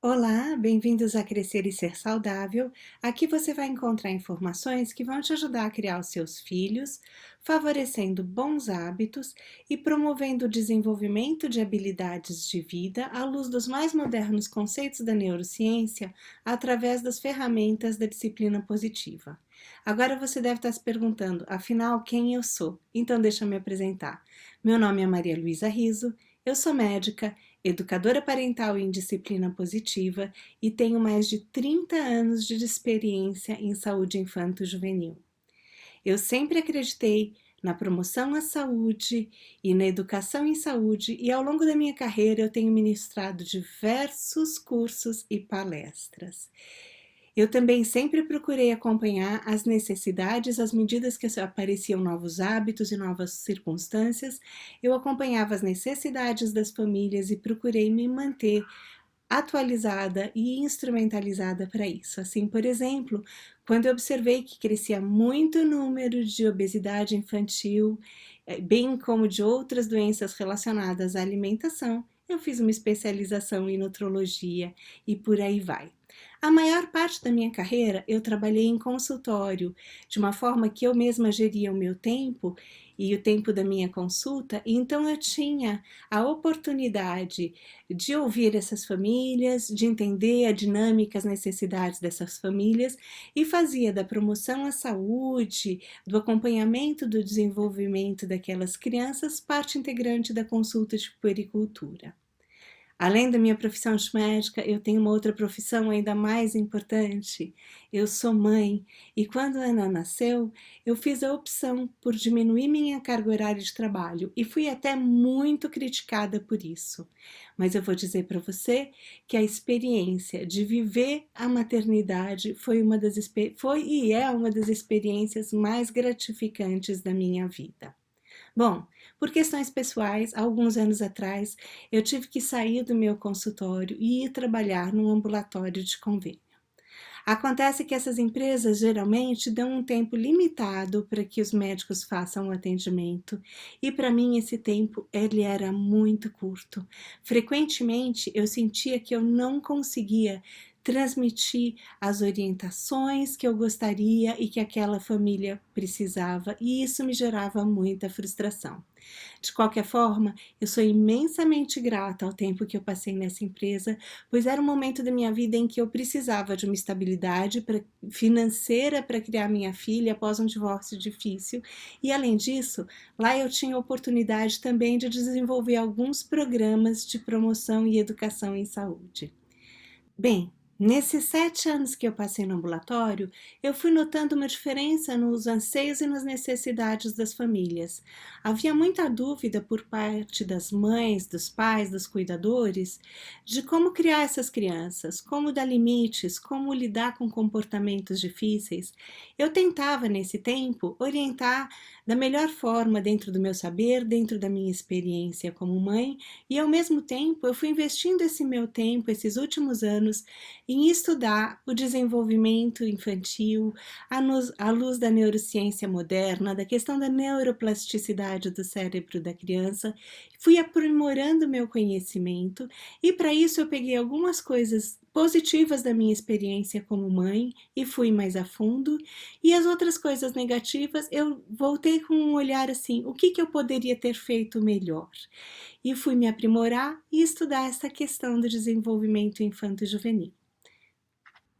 Olá, bem-vindos a Crescer e Ser Saudável. Aqui você vai encontrar informações que vão te ajudar a criar os seus filhos, favorecendo bons hábitos e promovendo o desenvolvimento de habilidades de vida à luz dos mais modernos conceitos da neurociência através das ferramentas da disciplina positiva. Agora você deve estar se perguntando, afinal, quem eu sou? Então deixa eu me apresentar. Meu nome é Maria Luísa Riso, eu sou médica, educadora parental em disciplina positiva e tenho mais de 30 anos de experiência em saúde infanto-juvenil. Eu sempre acreditei na promoção à saúde e na educação em saúde, e ao longo da minha carreira eu tenho ministrado diversos cursos e palestras. Eu também sempre procurei acompanhar as necessidades, às medidas que apareciam novos hábitos e novas circunstâncias, eu acompanhava as necessidades das famílias e procurei me manter atualizada e instrumentalizada para isso. Assim, por exemplo, quando eu observei que crescia muito o número de obesidade infantil, bem como de outras doenças relacionadas à alimentação, eu fiz uma especialização em nutrologia e por aí vai. A maior parte da minha carreira eu trabalhei em consultório, de uma forma que eu mesma geria o meu tempo e o tempo da minha consulta, e então eu tinha a oportunidade de ouvir essas famílias, de entender a dinâmica, as necessidades dessas famílias e fazia da promoção à saúde, do acompanhamento do desenvolvimento daquelas crianças parte integrante da consulta de puericultura. Além da minha profissão de médica, eu tenho uma outra profissão ainda mais importante. Eu sou mãe e quando a Ana nasceu, eu fiz a opção por diminuir minha carga horária de trabalho e fui até muito criticada por isso. Mas eu vou dizer para você que a experiência de viver a maternidade foi e é uma das experiências mais gratificantes da minha vida. Bom, por questões pessoais, alguns anos atrás, eu tive que sair do meu consultório e ir trabalhar num ambulatório de convênio. Acontece que essas empresas geralmente dão um tempo limitado para que os médicos façam o atendimento, e para mim esse tempo ele era muito curto. Frequentemente eu sentia que eu não conseguia transmitir as orientações que eu gostaria e que aquela família precisava, e isso me gerava muita frustração. De qualquer forma, eu sou imensamente grata ao tempo que eu passei nessa empresa, pois era um momento da minha vida em que eu precisava de uma estabilidade financeira para criar minha filha após um divórcio difícil, e além disso, lá eu tinha a oportunidade também de desenvolver alguns programas de promoção e educação em saúde. Bem, nesses 7 anos que eu passei no ambulatório, eu fui notando uma diferença nos anseios e nas necessidades das famílias. Havia muita dúvida por parte das mães, dos pais, dos cuidadores, de como criar essas crianças, como dar limites, como lidar com comportamentos difíceis. Eu tentava, nesse tempo, orientar da melhor forma dentro do meu saber, dentro da minha experiência como mãe, e ao mesmo tempo eu fui investindo esse meu tempo, esses últimos anos, em estudar o desenvolvimento infantil à luz da neurociência moderna, da questão da neuroplasticidade do cérebro da criança. Fui aprimorando meu conhecimento e para isso eu peguei algumas coisas positivas da minha experiência como mãe e fui mais a fundo, e as outras coisas negativas eu voltei com um olhar assim, o que eu poderia ter feito melhor? E fui me aprimorar e estudar essa questão do desenvolvimento infanto-juvenil.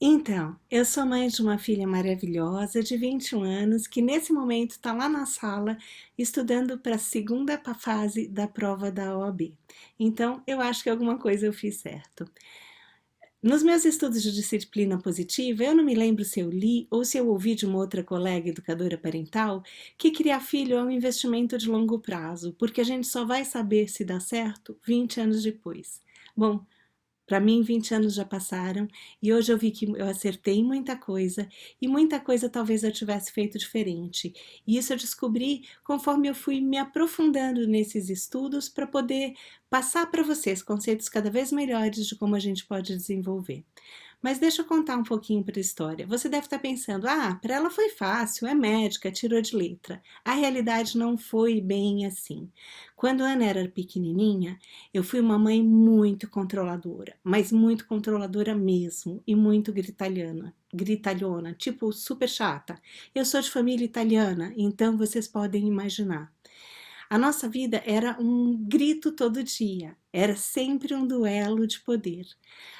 Então, eu sou mãe de uma filha maravilhosa de 21 anos que nesse momento está lá na sala estudando para a segunda fase da prova da OAB. Então, eu acho que alguma coisa eu fiz certo. Nos meus estudos de disciplina positiva, eu não me lembro se eu li ou se eu ouvi de uma outra colega educadora parental que criar filho é um investimento de longo prazo, porque a gente só vai saber se dá certo 20 anos depois. Bom, para mim, 20 anos já passaram e hoje eu vi que eu acertei muita coisa talvez eu tivesse feito diferente. E isso eu descobri conforme eu fui me aprofundando nesses estudos para poder passar para vocês conceitos cada vez melhores de como a gente pode desenvolver. Mas deixa eu contar um pouquinho para a história. Você deve estar pensando, ah, para ela foi fácil, é médica, tirou de letra. A realidade não foi bem assim. Quando Ana era pequenininha, eu fui uma mãe muito controladora, mas muito controladora mesmo, e muito gritalhona, tipo super chata. Eu sou de família italiana, então vocês podem imaginar. A nossa vida era um grito todo dia, era sempre um duelo de poder.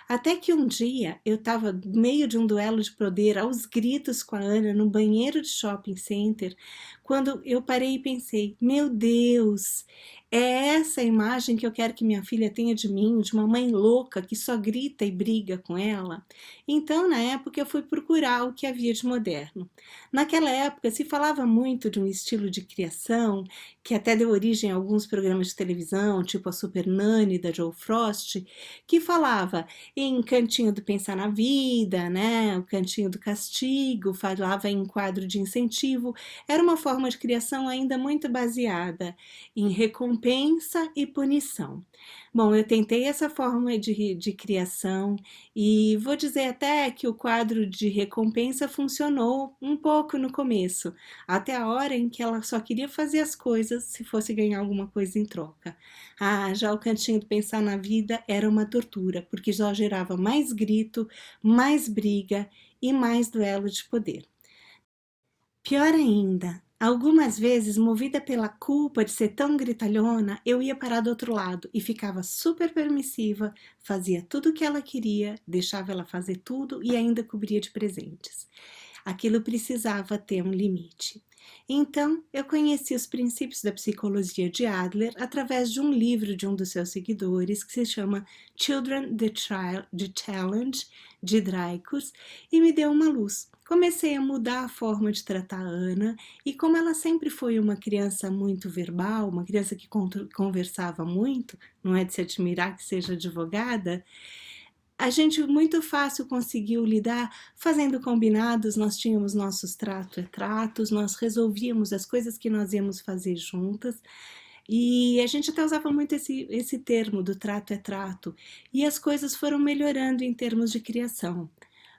Até que um dia eu estava no meio de um duelo de poder, aos gritos com a Ana, no banheiro de shopping center, quando eu parei e pensei: meu Deus, é essa a imagem que eu quero que minha filha tenha de mim, de uma mãe louca que só grita e briga com ela? Então, na época, eu fui procurar o que havia de moderno. Naquela época, se falava muito de um estilo de criação que até deu origem a alguns programas de televisão, tipo a Super Nanny da Joe Frost, que falava em Cantinho do Pensar na Vida, né? O Cantinho do Castigo, falava em quadro de incentivo. Era uma forma de criação ainda muito baseada em recompensa e punição. Bom, eu tentei essa forma de criação e vou dizer até que o quadro de recompensa funcionou um pouco no começo, até a hora em que ela só queria fazer as coisas se fosse ganhar alguma coisa em troca. Ah, já o Cantinho do Pensar na Vida era uma tortura, porque já gerava mais grito, mais briga e mais duelo de poder. Pior ainda, algumas vezes, movida pela culpa de ser tão gritalhona, eu ia parar do outro lado e ficava super permissiva, fazia tudo o que ela queria, deixava ela fazer tudo e ainda cobria de presentes. Aquilo precisava ter um limite. Então, eu conheci os princípios da psicologia de Adler através de um livro de um dos seus seguidores que se chama Children, the Challenge, de Dreykus, e me deu uma luz. Comecei a mudar a forma de tratar a Ana, e como ela sempre foi uma criança muito verbal, uma criança que conversava muito, não é de se admirar que seja advogada, a gente muito fácil conseguiu lidar fazendo combinados, nós tínhamos nossos tratos, nós resolvíamos as coisas que nós íamos fazer juntas, e a gente até usava muito esse termo do trato é trato, e as coisas foram melhorando em termos de criação,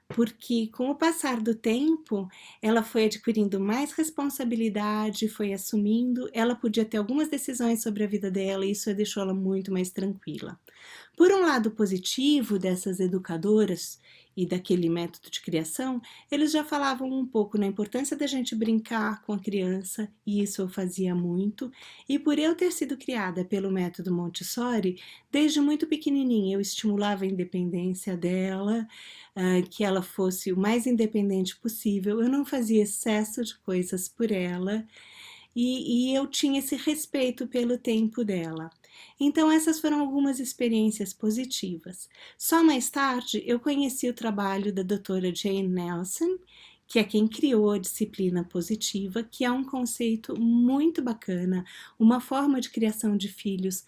porque com o passar do tempo, ela foi adquirindo mais responsabilidade, foi assumindo, ela podia ter algumas decisões sobre a vida dela e isso deixou ela muito mais tranquila. Por um lado positivo dessas educadoras e daquele método de criação, eles já falavam um pouco na importância da gente brincar com a criança, e isso eu fazia muito, e por eu ter sido criada pelo método Montessori, desde muito pequenininha eu estimulava a independência dela, que ela fosse o mais independente possível, eu não fazia excesso de coisas por ela, e eu tinha esse respeito pelo tempo dela. Então, essas foram algumas experiências positivas. Só mais tarde eu conheci o trabalho da doutora Jane Nelson, que é quem criou a disciplina positiva, que é um conceito muito bacana, uma forma de criação de filhos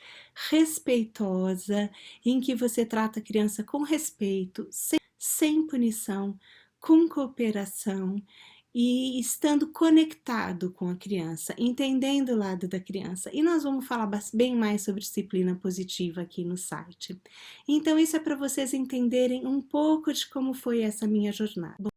respeitosa, em que você trata a criança com respeito, sem punição, com cooperação e estando conectado com a criança, entendendo o lado da criança. E nós vamos falar bem mais sobre disciplina positiva aqui no site. Então, isso é para vocês entenderem um pouco de como foi essa minha jornada.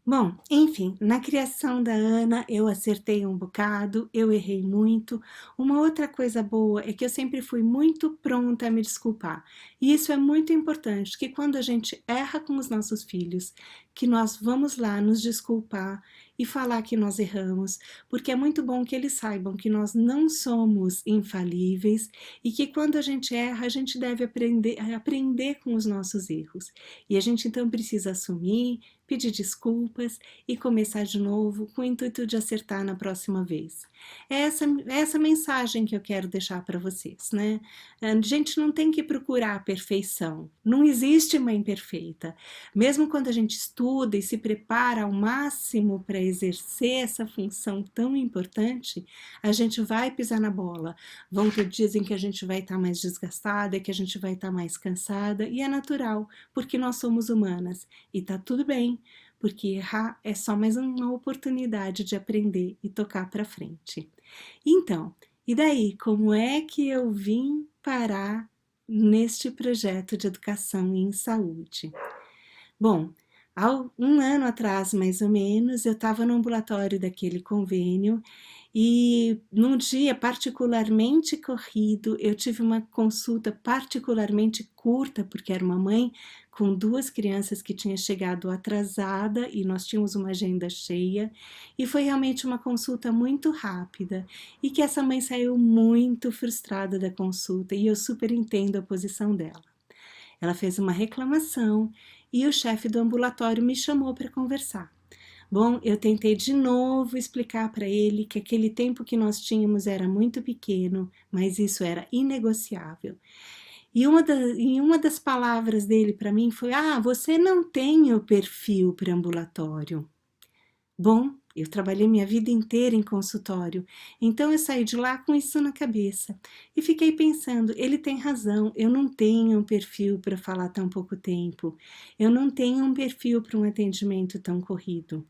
Bom, enfim, na criação da Ana eu acertei um bocado, eu errei muito. Uma outra coisa boa é que eu sempre fui muito pronta a me desculpar. E isso é muito importante, que quando a gente erra com os nossos filhos, que nós vamos lá nos desculpar e falar que nós erramos, porque é muito bom que eles saibam que nós não somos infalíveis e que quando a gente erra, a gente deve aprender com os nossos erros. E a gente então precisa assumir, pedir desculpas e começar de novo com o intuito de acertar na próxima vez. É essa mensagem que eu quero deixar para vocês, né? A gente não tem que procurar a perfeição, não existe mãe perfeita. Mesmo quando a gente estuda e se prepara ao máximo para exercer essa função tão importante, a gente vai pisar na bola. Vão ter dias em que a gente vai estar mais desgastada, que a gente vai estar mais cansada, e é natural, porque nós somos humanas, e tá tudo bem, porque errar é só mais uma oportunidade de aprender e tocar para frente. Então, e daí, como é que eu vim parar neste projeto de educação em saúde? Bom, há um ano atrás, mais ou menos, eu estava no ambulatório daquele convênio e num dia particularmente corrido, eu tive uma consulta particularmente curta, porque era uma mãe com 2 crianças que tinha chegado atrasada e nós tínhamos uma agenda cheia, e foi realmente uma consulta muito rápida, e que essa mãe saiu muito frustrada da consulta, e eu super entendo a posição dela. Ela fez uma reclamação e o chefe do ambulatório me chamou para conversar. Bom, eu tentei de novo explicar para ele que aquele tempo que nós tínhamos era muito pequeno, mas isso era inegociável. E uma das palavras dele para mim foi: "Ah, você não tem o perfil para ambulatório". Bom, eu trabalhei minha vida inteira em consultório, então eu saí de lá com isso na cabeça e fiquei pensando: ele tem razão, eu não tenho um perfil para falar tão pouco tempo, eu não tenho um perfil para um atendimento tão corrido.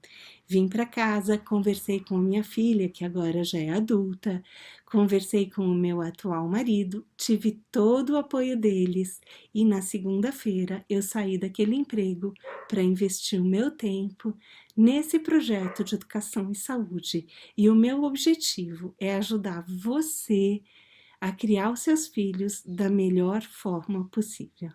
Vim para casa, conversei com minha filha, que agora já é adulta, conversei com o meu atual marido, tive todo o apoio deles e na segunda-feira eu saí daquele emprego para investir o meu tempo nesse projeto de educação e saúde. E o meu objetivo é ajudar você a criar os seus filhos da melhor forma possível.